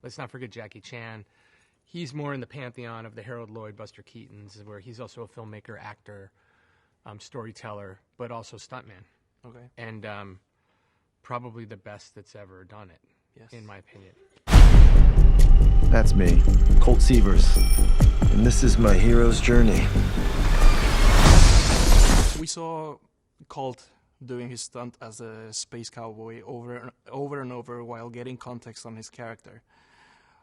Let's not forget Jackie Chan. He's more in the pantheon of the Harold Lloyd, Buster Keatons, where he's also a filmmaker, actor, storyteller, but also stuntman. Okay. And probably the best that's ever done it, Yes. in my opinion. That's me, Colt Sievers, and this is my hero's journey. We saw Colt doing his stunt as a space cowboy over and over while getting context on his character.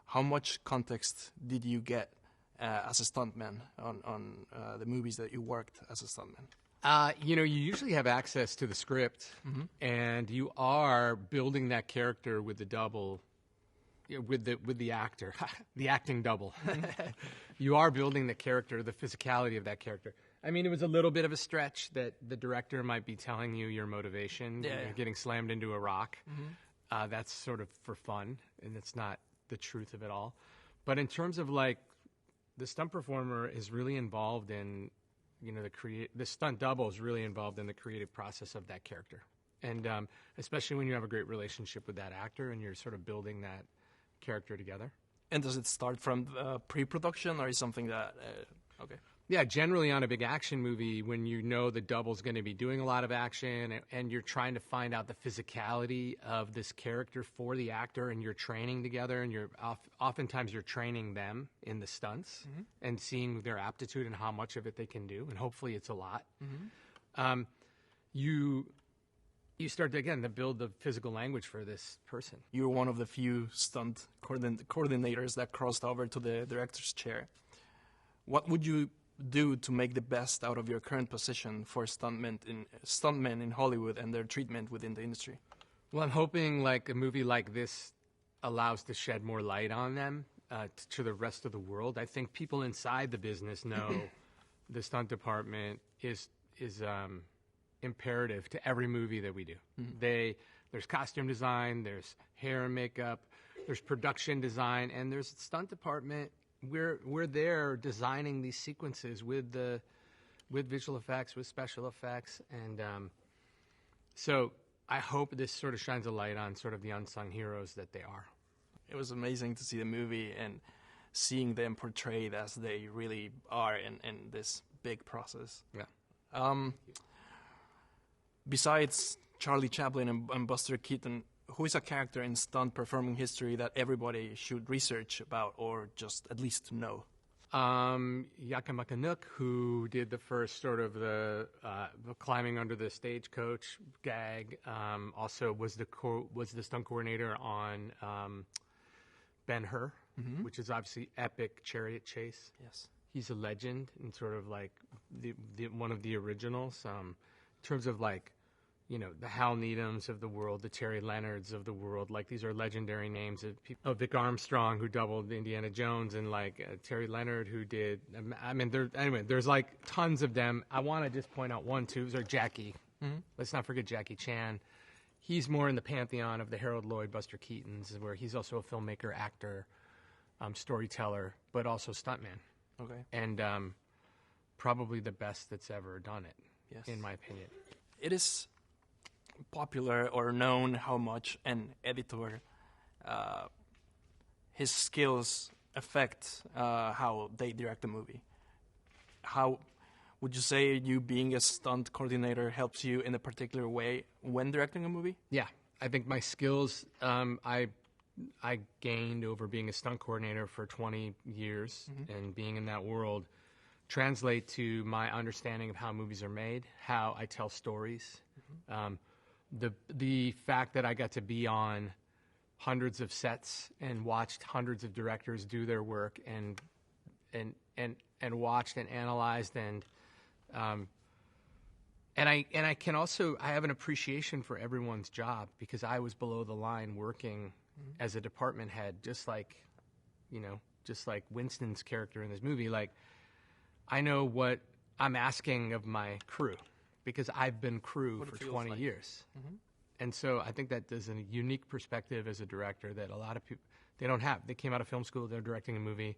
How much context did you get as a stuntman on the movies that you worked as a stuntman? You usually have access to the script, and you are building that character with the double, with the actor, the acting double. You are building the character, the physicality of that character. I mean, it was a little bit of a stretch that the director might be telling you your motivation, getting slammed into a rock. That's sort of for fun, and it's not the truth of it all. But in terms of like, the stunt performer is really involved in, the stunt double is really involved in the creative process of that character. And especially when you have a great relationship with that actor and you're sort of building that character together. And does it start from pre-production, or is something that... okay. Yeah, generally on a big action movie, when you know the double's going to be doing a lot of action and you're trying to find out the physicality of this character for the actor, and you're training together, and oftentimes you're training them in the stunts and seeing their aptitude and how much of it they can do, and hopefully it's a lot. You start to, again, to build the physical language for this person. You're one of the few stunt coordinators that crossed over to the director's chair. What would you do to make the best out of your current position for stuntmen in Hollywood and their treatment within the industry? Well, I'm hoping like a movie like this allows to shed more light on them to the rest of the world. I think people inside the business know the stunt department is imperative to every movie that we do. There's costume design, there's hair and makeup, there's production design, and there's stunt department. We're there designing these sequences with visual effects, with special effects, and so I hope this sort of shines a light on sort of the unsung heroes that they are. It was amazing to see the movie and seeing them portrayed as they really are in this big process. Yeah. Besides Charlie Chaplin and Buster Keaton, who is a character in stunt performing history that everybody should research about or just at least know? Yakima Canuck, who did the first sort of the climbing under the stagecoach gag, also was the stunt coordinator on Ben-Hur, which is obviously epic chariot chase. Yes, he's a legend and sort of like one of the originals. In terms of like, the Hal Needhams of the world, the Terry Leonards of the world, like these are legendary names of people. Vic Armstrong, who doubled Indiana Jones, and like Terry Leonard, who did, there's like tons of them. I want to just point out one, too, or Jackie. Let's not forget Jackie Chan. He's more in the pantheon of the Harold Lloyd, Buster Keatons, where he's also a filmmaker, actor, storyteller, but also stuntman. Okay. And probably the best that's ever done it, Yes. in my opinion. It is popular or known how much an editor, his skills affect how they direct a movie. How would you say you being a stunt coordinator helps you in a particular way when directing a movie? Yeah, I think my skills I gained over being a stunt coordinator for 20 years and being in that world translate to my understanding of how movies are made, how I tell stories. The fact that I got to be on hundreds of sets and watched hundreds of directors do their work and watched and analyzed and I can also, I have an appreciation for everyone's job because I was below the line working as a department head, just like Winston's character in this movie. Like, I know what I'm asking of my crew because I've been crew for 20 years. And so I think that there's a unique perspective as a director that a lot of people, they don't have. They came out of film school, they're directing a movie.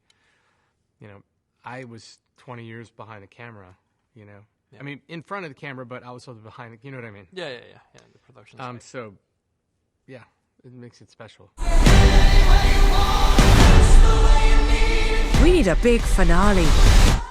I was 20 years behind the camera, Yeah. I mean, in front of the camera, but also behind the, you know what I mean? Yeah, the production side. So, yeah, it makes it special. need a big finale.